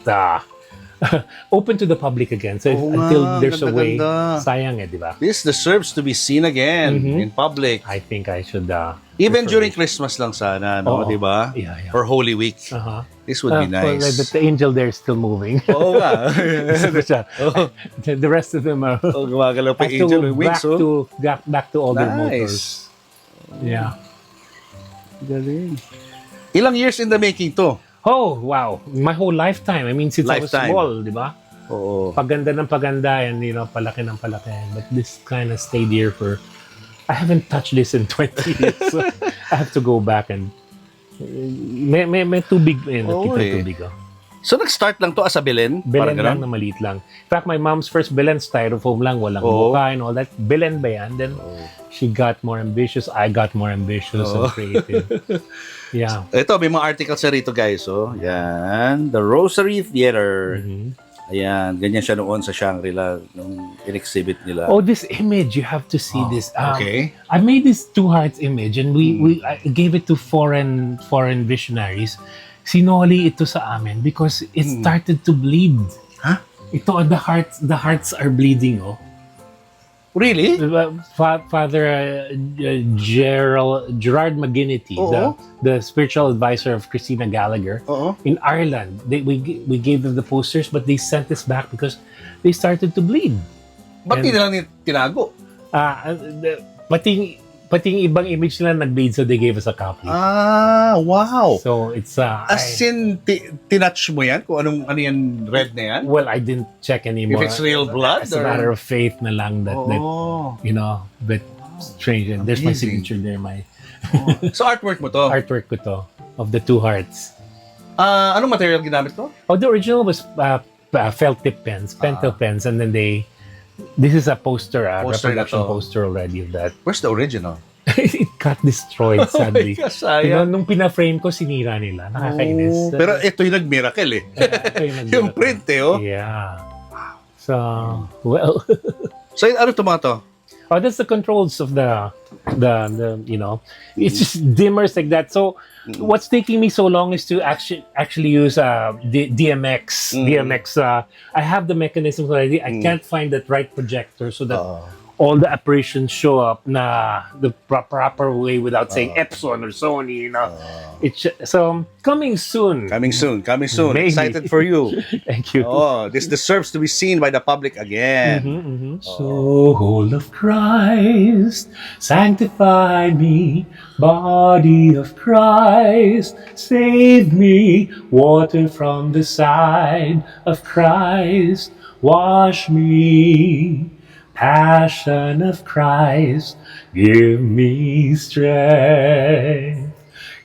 Speaker 2: open to the public again. So until there's a way, sayang di ba?
Speaker 3: This deserves to be seen again in public.
Speaker 2: I think I should
Speaker 3: Even during Christmas lang sana, no? Di ba?
Speaker 2: Yeah.
Speaker 3: Or Holy Week. This would be nice.
Speaker 2: But the angel there is still moving.
Speaker 3: Oo nga.
Speaker 2: The rest of them are
Speaker 3: Gumagalaw pa
Speaker 2: have
Speaker 3: yung angel
Speaker 2: to
Speaker 3: with wings.
Speaker 2: back to all their
Speaker 3: Nice.
Speaker 2: motors. Yeah.
Speaker 3: Galing. Ilang years in the making to?
Speaker 2: Oh, wow. My whole lifetime. I mean, since I was small, di ba?
Speaker 3: Oo.
Speaker 2: Paganda ng paganda, and palaki ng palaki. But this kind of stayed here for... I haven't touched this in 20 years. So I have to go back and... May tubig. Nakita tubig.
Speaker 3: So nag-start lang to as a Belen?
Speaker 2: Belen lang na maliit lang. In fact, my mom's first Belen, styrofoam lang, walang mukha and all that. Belen ba yan? Then she got more ambitious. I got more ambitious and creative. Yeah.
Speaker 3: Ito, may mga articles na rito, guys. Yan. The Rosary Theater. Ayan. Ganyan siya noon sa Shangri-La nung in-exhibit nila.
Speaker 2: Oh, this image. You have to see this.
Speaker 3: Okay.
Speaker 2: I made this two hearts image, and I gave it to foreign visionaries. Sinoli ito sa amin because it started to bleed.
Speaker 3: Huh?
Speaker 2: Ito, the hearts are bleeding, oh.
Speaker 3: Really?
Speaker 2: Father Gerard McGinnity,
Speaker 3: Oo.
Speaker 2: the spiritual advisor of Christina Gallagher,
Speaker 3: Oo.
Speaker 2: in Ireland, we gave them the posters, but they sent us back because they started to bleed.
Speaker 3: Ba't di na lang tinago?
Speaker 2: Pati yung ibang image nila nag-bleed, so they gave us a copy.
Speaker 3: Wow.
Speaker 2: So it's
Speaker 3: As in, tinouch mo yan? Kung ano yan, red na yan?
Speaker 2: well, I didn't check anymore.
Speaker 3: If it's real blood?
Speaker 2: It's a matter of faith na lang that but strange. And there's my
Speaker 3: Amazing.
Speaker 2: signature there, my
Speaker 3: So artwork mo to?
Speaker 2: artwork ko to of the two hearts.
Speaker 3: Anong material ginamit to?
Speaker 2: Oh, the original was felt tip pens, pentel pens, and then this is a poster,
Speaker 3: Poster na
Speaker 2: reproduction
Speaker 3: to.
Speaker 2: poster already of that.
Speaker 3: Where's the original?
Speaker 2: It got destroyed, sadly.
Speaker 3: gosh,
Speaker 2: You know,
Speaker 3: sayang.
Speaker 2: nung pina-frame ko, sinira nila. Nakakainis.
Speaker 3: Pero ito yung nag-miracle eh.
Speaker 2: Ito yung
Speaker 3: Yung print eh, oh.
Speaker 2: Yeah. So, well,
Speaker 3: So, ano to mga to?
Speaker 2: that's the controls of the it's just dimmers like that. So, what's taking me so long is to actually use DMX. DMX. I have the mechanism already. I can't find that right projector so that all the apparitions show up na the proper way without saying Epson or Sony. It's so coming soon.
Speaker 3: Coming soon.
Speaker 2: Maybe.
Speaker 3: Excited for you.
Speaker 2: Thank you.
Speaker 3: This deserves to be seen by the public again.
Speaker 2: Soul of Christ, sanctify me. Body of Christ, save me. Water from the side of Christ, wash me. Passion of Christ, give me strength.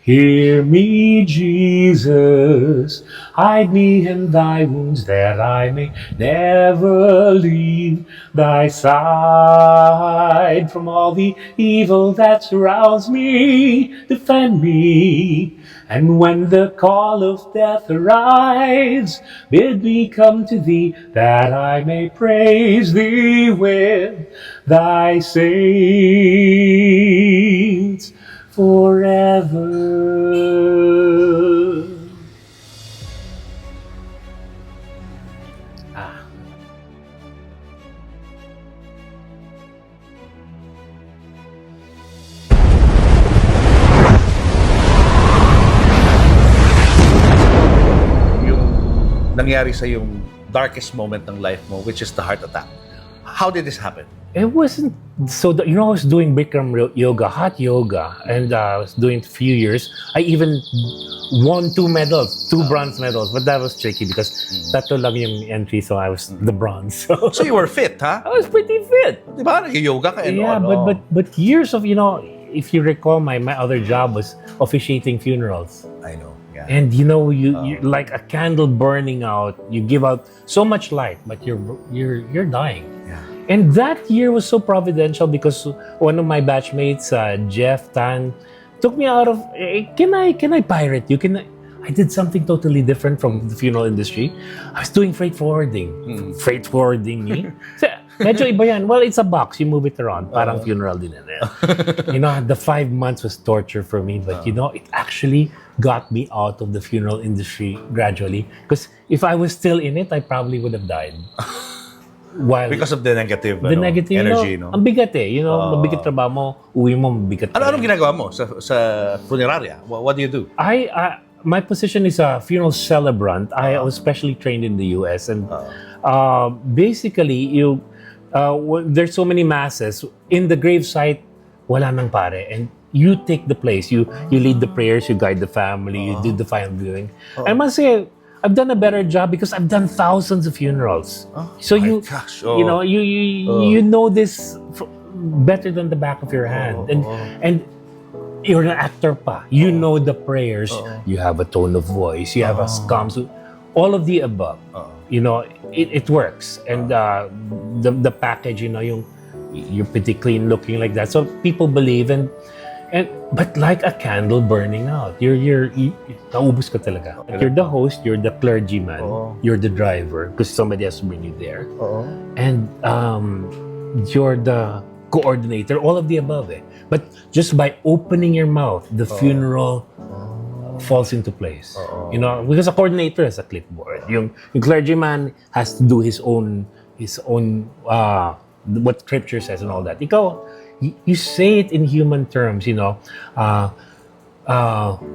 Speaker 2: Hear me, Jesus, hide me in thy wounds that I may never leave thy side. From all the evil that surrounds me, defend me. And when the call of death arrives, bid me come to thee, that I may praise thee with thy saints forever.
Speaker 3: Yung nangyari sa yung darkest moment ng life mo, which is the heart attack. How did this happen?
Speaker 2: It wasn't so. I was doing Bikram yoga, hot yoga, and I was doing it a few years. I even won 2 medals, 2 bronze medals, but that was tricky because tatlo lang yung entry, so I was the bronze.
Speaker 3: So you were fit, ha?
Speaker 2: I was pretty fit.
Speaker 3: Di ba? Nag-yoga ka and
Speaker 2: Yeah,
Speaker 3: all.
Speaker 2: but years of if you recall, my other job was officiating funerals.
Speaker 3: I know. Yeah.
Speaker 2: And you like a candle burning out. You give out so much light, but you're dying.
Speaker 3: Yeah.
Speaker 2: And that year was so providential because one of my batchmates, Jeff Tan, took me out of. Can I pirate you? I did something totally different from the funeral industry. I was doing freight forwarding. Freight forwarding me. So, medyo iba yan. Well, it's a box. You move it around. Parang funeral din yan. The 5 months was torture for me. But it actually got me out of the funeral industry gradually. Because if I was still in it, I probably would have died.
Speaker 3: Because of the negative,
Speaker 2: negative
Speaker 3: energy,
Speaker 2: ang bigat mabigat trabaho mo, uwi mo, mabigat.
Speaker 3: Anong ginagawa mo sa funeraria? What do you do?
Speaker 2: My position is a funeral celebrant. I was specially trained in the US, and basically, there's so many masses in the gravesite. Wala nang pare, and you take the place. You lead the prayers, you guide the family, you do the final viewing. I must say, I've done a better job because I've done thousands of funerals. So you know this better than the back of your hand, and you're an actor pa. You know the prayers. You have a tone of voice. You have a calm. All of the above. It works, and the package. You're pretty clean looking like that, so people believe but like a candle burning out. Naubos ka talaga. You're the host, you're the clergyman, you're the driver because somebody has to bring you there. And you're the coordinator, all of the above. But just by opening your mouth, the funeral falls into place. You know, because a coordinator has a clipboard. Yung clergyman has to do his own what scripture says and all that. Ikaw, you say it in human terms, you know.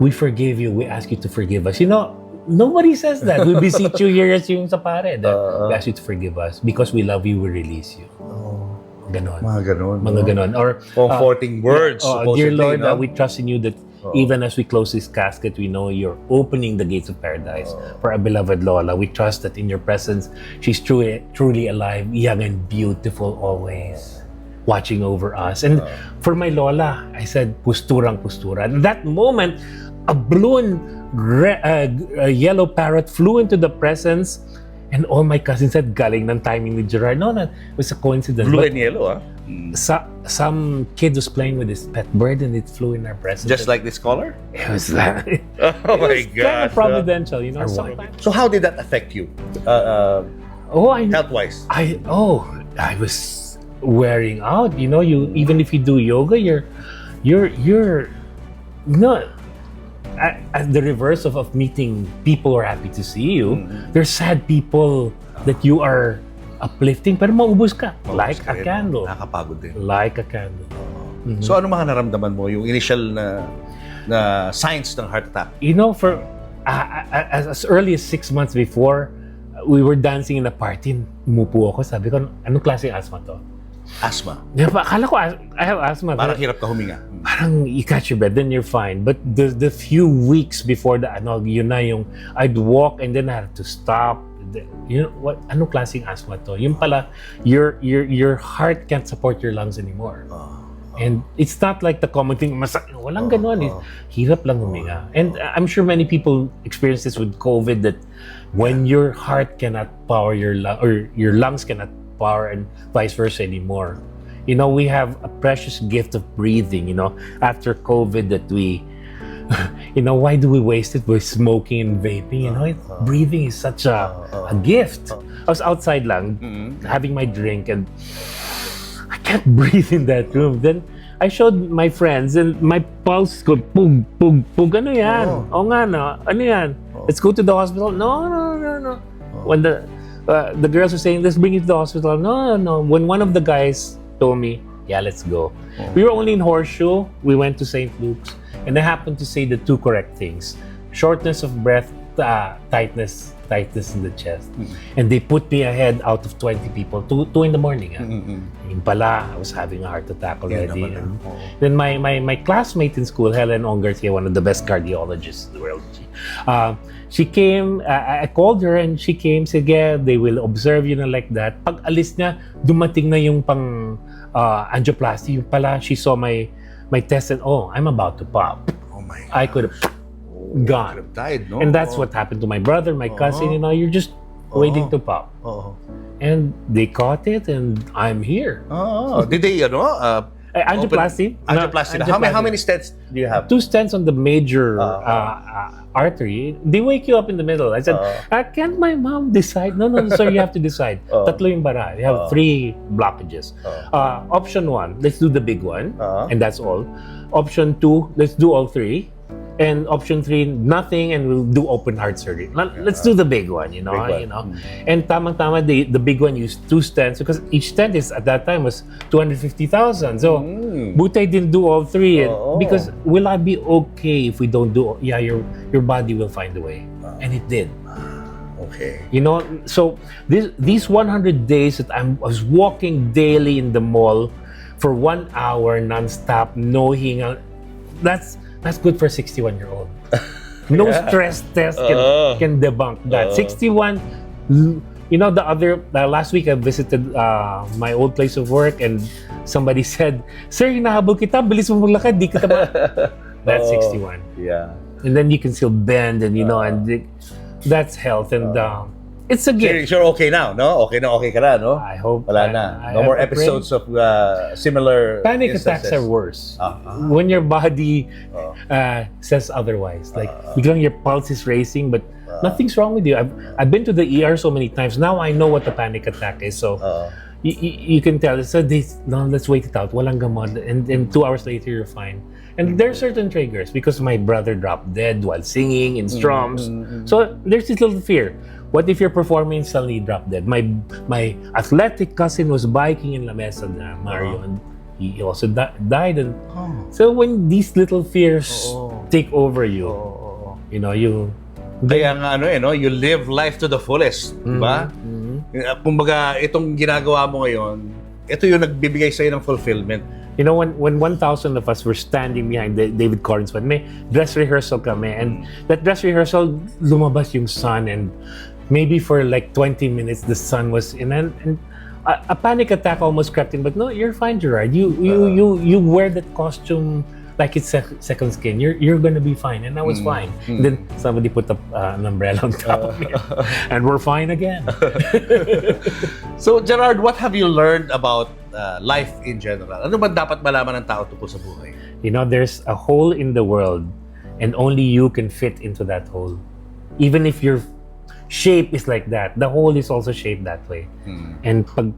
Speaker 2: We forgive you, we ask you to forgive us. You know, nobody says that. We beseech you, hear us yung sa pare. We ask you to forgive us. Because we love you, we release you. Ganon. Mga ganon. Or
Speaker 3: comforting words.
Speaker 2: Dear Lord,
Speaker 3: no?
Speaker 2: we trust in you that even as we close this casket, we know you're opening the gates of paradise for our beloved Lola. We trust that in your presence, she's truly alive, young and beautiful always, watching over us. And for my Lola, I said, pusturang pustura. And that moment, a balloon, a yellow parrot flew into the presence, and all my cousins said, galing ng timing ni Gerard. No, it was a coincidence.
Speaker 3: Blue and yellow,
Speaker 2: Some kid was playing with his pet bird and it flew in our presence.
Speaker 3: Just like this color?
Speaker 2: It was like,
Speaker 3: oh my
Speaker 2: kind
Speaker 3: God.
Speaker 2: of providential, you know. Sometimes.
Speaker 3: So how did that affect you? Health-wise?
Speaker 2: I was wearing out. You know, even if you do yoga, you're not at the reverse of meeting people who are happy to see you. There's sad people that you are uplifting, pero maubos ka. Like a candle.
Speaker 3: Nakakapagod din.
Speaker 2: Like a candle.
Speaker 3: So ano mga naramdaman mo? Yung initial na signs ng heart attack?
Speaker 2: You know, for as early as 6 months before, we were dancing in a party. Umupo ako, sabi ko, anong klaseng asthma to?
Speaker 3: Asthma?
Speaker 2: Akala ko I have asthma.
Speaker 3: Parang hirap ka huminga.
Speaker 2: Parang you catch your breath, then you're fine. But the few weeks before that, yun na yung I'd walk and then I had to stop. You know what? Anong klaseng asthma to? Yung pala, your heart can't support your lungs anymore. And it's not like the common thing, walang ganon. Hirap lang huminga. And I'm sure many people experience this with COVID, that when your heart cannot power your lung, or your lungs cannot power, and vice versa anymore. You know, we have a precious gift of breathing, you know, after COVID that we, you know, why do we waste it with smoking and vaping? You know, breathing is such a gift. I was outside lang, having my drink, and I can't breathe in that room. Then I showed my friends, and my pulse go pug, pug, pug. Ano yan? Oo nga, no? Ano yan? Let's go to the hospital. No. When the girls were saying, let's bring you to the hospital. No. When one of the guys told me, yeah, let's go. We were only in Horseshoe. We went to St. Luke's. And I happened to say the two correct things: shortness of breath, tightness in the chest. And they put me ahead out of 20 people, 2 in the morning. Yung pala, I was having a heart attack already. And then my classmate in school, Helen Ongarcia, one of the best cardiologists in the world, she came, I called her and she came, sige, they will observe you na like that. Pag alis niya, dumating na yung pang angioplasty. Yung pala, she saw my test and, I'm about to pop.
Speaker 3: Oh my God.
Speaker 2: I could have gone.
Speaker 3: Could have died, no?
Speaker 2: And that's what happened to my brother, my cousin, you know, you're just waiting to pop. And they caught it and I'm here.
Speaker 3: Did they,
Speaker 2: Angioplasty?
Speaker 3: Angioplasty. How many stents do you have?
Speaker 2: 2 stents on the major artery. They wake you up in the middle. I said, can't my mom decide? No, sir, you have to decide. Tatlo yung bara. You have 3 blockages. Option 1, let's do the big one. And that's all. Option 2, let's do all 3. And option 3, nothing, and we'll do open heart surgery. Let's do the big one, you know. And tamang-tama, the big one used 2 stents, because each stent is at that time was 250,000. So, buti I didn't do all 3, because will I be okay if we don't do? Yeah, your body will find a way, and it did.
Speaker 3: Okay.
Speaker 2: You know, so these 100 days that I was walking daily in the mall for 1 hour nonstop, no hinga. That's good for a 61-year-old. No stress test can debunk that. 61, you know, last week I visited my old place of work and somebody said, sir, hinahabol kita, bilis mo maglakad, di kita ba? That's 61.
Speaker 3: Yeah.
Speaker 2: And then you can still bend and, you know, and that's health. And it's a gift.
Speaker 3: You're okay now, no? Okay ka na, no?
Speaker 2: I hope.
Speaker 3: Wala na. No more episodes of similar
Speaker 2: panic
Speaker 3: instances.
Speaker 2: attacks are worse. When your body says otherwise. Like, biglang your pulse is racing, but nothing's wrong with you. I've been to the ER so many times. Now I know what the panic attack is. So, you can tell. So no, let's wait it out. Walang gamot. And 2 hours later, you're fine. And there are certain triggers because my brother dropped dead while singing in strums. So there's this little fear. What if you're performing and suddenly drop dead? My athletic cousin was biking in La Mesa, Mario, and he also died. And so when these little fears take over you, you know, you...
Speaker 3: Kaya nga no, you live life to the fullest, di ba? Kumbaga, itong ginagawa mo ngayon, ito yung nagbibigay sa'yo ng fulfillment.
Speaker 2: You know, when 1,000 of us were standing behind David Corns, may dress rehearsal kami, and that dress rehearsal, lumabas yung sun, and maybe for like 20 minutes, the sun was in, and a panic attack almost crept in. But no, you're fine, Gerard. You wear that costume like it's second skin. You're gonna be fine, and I was fine. And then somebody put up an umbrella on top of me, and we're fine again.
Speaker 3: So, Gerard, what have you learned about life in general? Ano ba dapat malaman ng tao tungkol sa buhay?
Speaker 2: You know, there's a hole in the world, and only you can fit into that hole. Even if your shape is like that, the hole is also shaped that way. And pag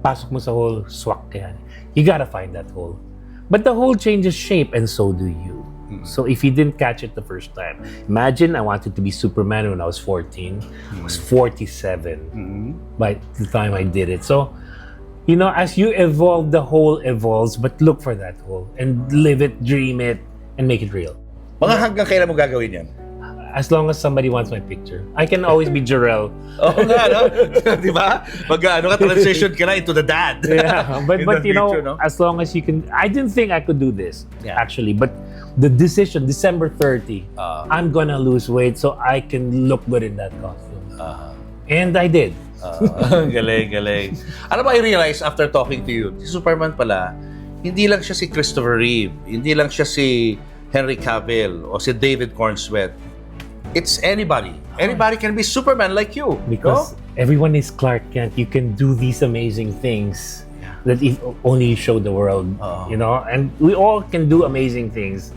Speaker 2: pasok mo sa hole, swak ka yan. You gotta find that hole. But the hole changes shape, and so do you. So if you didn't catch it the first time, imagine I wanted to be Superman when I was 14. I was 47 by the time I did it. So, you know, as you evolve, the hole evolves, but look for that hole and live it, dream it, and make it real.
Speaker 3: Mga hanggang kailan mo gagawin yan?
Speaker 2: As long as somebody wants my picture. I can always be Jarrell.
Speaker 3: Oo nga, no? Di ba? Transition ka na into the dad.
Speaker 2: Yeah, but you know,
Speaker 3: future, no?
Speaker 2: as long as you can... I didn't think I could do this, actually. But the decision, December 30, I'm gonna lose weight so I can look good in that costume. And I did.
Speaker 3: Galing. Ano ba I-realize after talking to you? Si Superman pala, hindi lang siya si Christopher Reeve, hindi lang siya si Henry Cavill o si David Cornsweet. It's anybody. Anybody can be Superman like you.
Speaker 2: Because everyone is Clark Kent. You can do these amazing things that if only you show the world, you know? And we all can do amazing things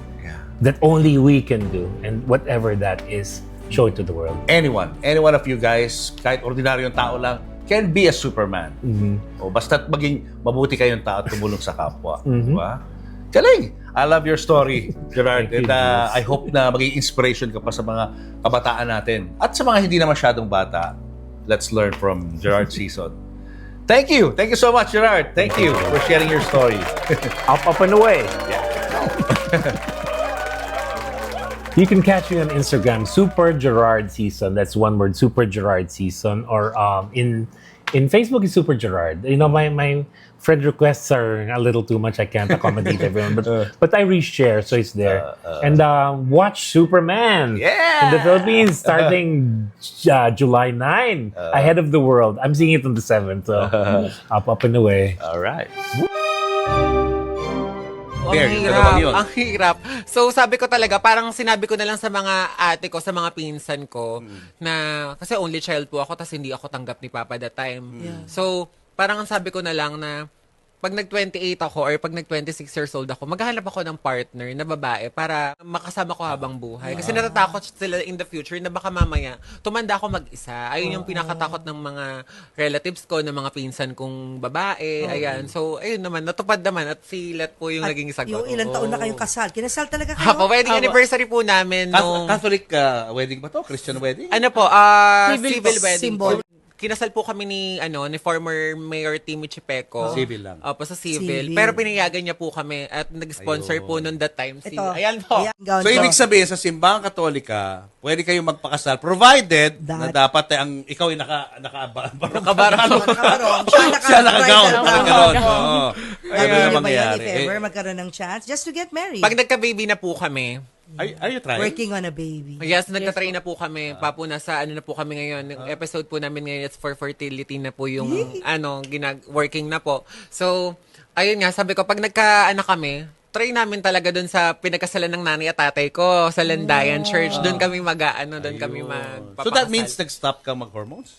Speaker 2: that only we can do. And whatever that is, show it to the world.
Speaker 3: Any one of you guys, kahit ordinaryong tao lang, can be a Superman. O basta't maging mabuti kayong tao at tumulong sa kapwa. Diba? Galing! I love your story, Gerard. And I hope na maging inspiration ka pa sa mga kabataan natin. At sa mga hindi na masyadong bata, let's learn from Gerard Season. Thank you. Thank you so much, Gerard. Thank you for sharing your story.
Speaker 2: Up and away. You can catch me on Instagram, Super Gerard Season. That's one word, Super Gerard Season. Or in Facebook is Super Gerard. You know, my friend requests are a little too much. I can't accommodate everyone, but I reshare, so it's there. And watch Superman in the Philippines starting July 9, ahead of the world. I'm seeing it on the 7th, so up and away.
Speaker 3: All right.
Speaker 4: Ang hirap. So sabi ko talaga, parang sinabi ko na lang sa mga ate ko, sa mga pinsan ko, na kasi only child po ako, tas hindi ako tanggap ni Papa that time. So parang ang sabi ko na lang na pag nag-28 ako or pag nag-26 years old ako, maghahanap ako ng partner na babae para makasama ko habang buhay. Kasi natatakot sila in the future na baka mamaya tumanda ako mag-isa. Ayun yung pinakatakot ng mga relatives ko, ng mga pinsan kong babae. Ayan. So, ayun naman, natupad naman at silat po yung naging sagot.
Speaker 5: Yung ilang taon na kayong kasal? Kinasal talaga kayo?
Speaker 4: Wedding anniversary po namin.
Speaker 3: Catholic wedding ba to? Christian wedding?
Speaker 4: Ano po? Civil wedding.
Speaker 5: Symbol.
Speaker 4: Kinasal po kami ni former Mayor Timmy Chipeco.
Speaker 3: Civil lang.
Speaker 4: Opo, sa civil. Pero pinayagan niya po kami at nag-sponsor po noon that time.
Speaker 5: Ito.
Speaker 4: Ayan po.
Speaker 5: Ayan,
Speaker 6: So, ibig sabihin, sa simbahang katolika, pwede kayong magpakasal, provided na dapat ang ikaw ay nakabarong. Siya nakagown. Ano na mangyayari?
Speaker 5: If ever magkaroon ng chance, just to get married.
Speaker 4: Pag nagka-baby na po kami,
Speaker 3: Are you trying?
Speaker 5: Working on a baby.
Speaker 4: yes, nagka-try na po kami. Papo, nasa na po kami ngayon. Yung episode po namin ngayon, it's for fertility na po yung, working na po. So, ayun nga, sabi ko, pag nagka-anak kami, try namin talaga dun sa pinagkasalan ng nanay at tatay ko, sa Landayan Church. Doon kami doon kami magpapakasal.
Speaker 6: So that means nag-stop ka mag-hormones?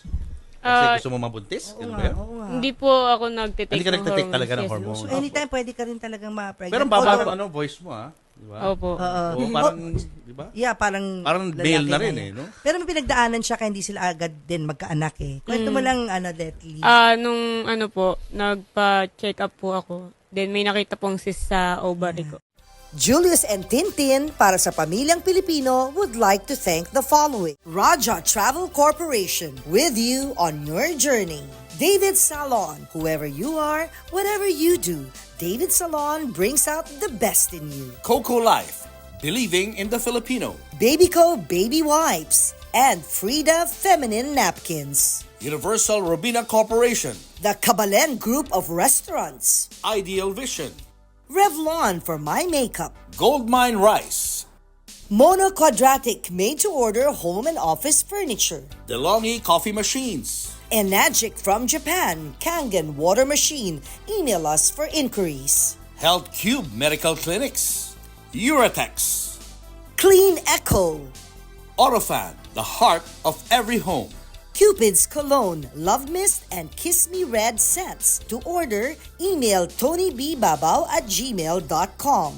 Speaker 6: Kasi gusto mo mabuntis? Ganun ba yun?
Speaker 7: Hindi po ako nagtitake
Speaker 6: Hindi ka
Speaker 7: ng
Speaker 6: nagtitake
Speaker 7: hormones.
Speaker 6: talaga ng
Speaker 7: Yes.
Speaker 6: hormones.
Speaker 5: So anytime pwede ka rin talagang ma-pregnant.
Speaker 6: Pero ang baba ng voice mo, ha? Diba?
Speaker 7: Opo.
Speaker 6: Oo, parang, di ba?
Speaker 5: Yeah, parang
Speaker 6: Parang
Speaker 5: lalaki
Speaker 6: bail na
Speaker 5: nga
Speaker 6: rin
Speaker 5: yun.
Speaker 6: no?
Speaker 5: Pero may pinagdaanan siya kaya hindi sila agad din magkaanak eh. Kwento mo lang, Letly.
Speaker 7: Nung ano po, nagpa-check up po ako. Then may nakita pong cyst sa ovary ko.
Speaker 8: Julius and Tintin, para sa pamilyang Pilipino, would like to thank the following. Raja Travel Corporation, with you on your journey. David Salon, whoever you are, whatever you do, David Salon brings out the best in you.
Speaker 6: Coco Life, believing in the Filipino.
Speaker 8: Babyco Baby Wipes, and Frida Feminine Napkins.
Speaker 6: Universal Robina Corporation.
Speaker 8: The Kabalen Group of Restaurants.
Speaker 6: Ideal Vision.
Speaker 8: Revlon for my makeup.
Speaker 6: Goldmine Rice.
Speaker 8: Mono Quadratic made-to-order home and office furniture.
Speaker 6: DeLonghi Coffee Machines.
Speaker 8: Enagic from Japan, Kangen Water Machine. Email us for inquiries.
Speaker 6: Health Cube Medical Clinics. Uratex.
Speaker 8: Clean Echo.
Speaker 6: Orofan, the heart of every home.
Speaker 8: Cupid's Cologne, Love Mist, and Kiss Me Red scents. To order, email tonybbabaw@gmail.com.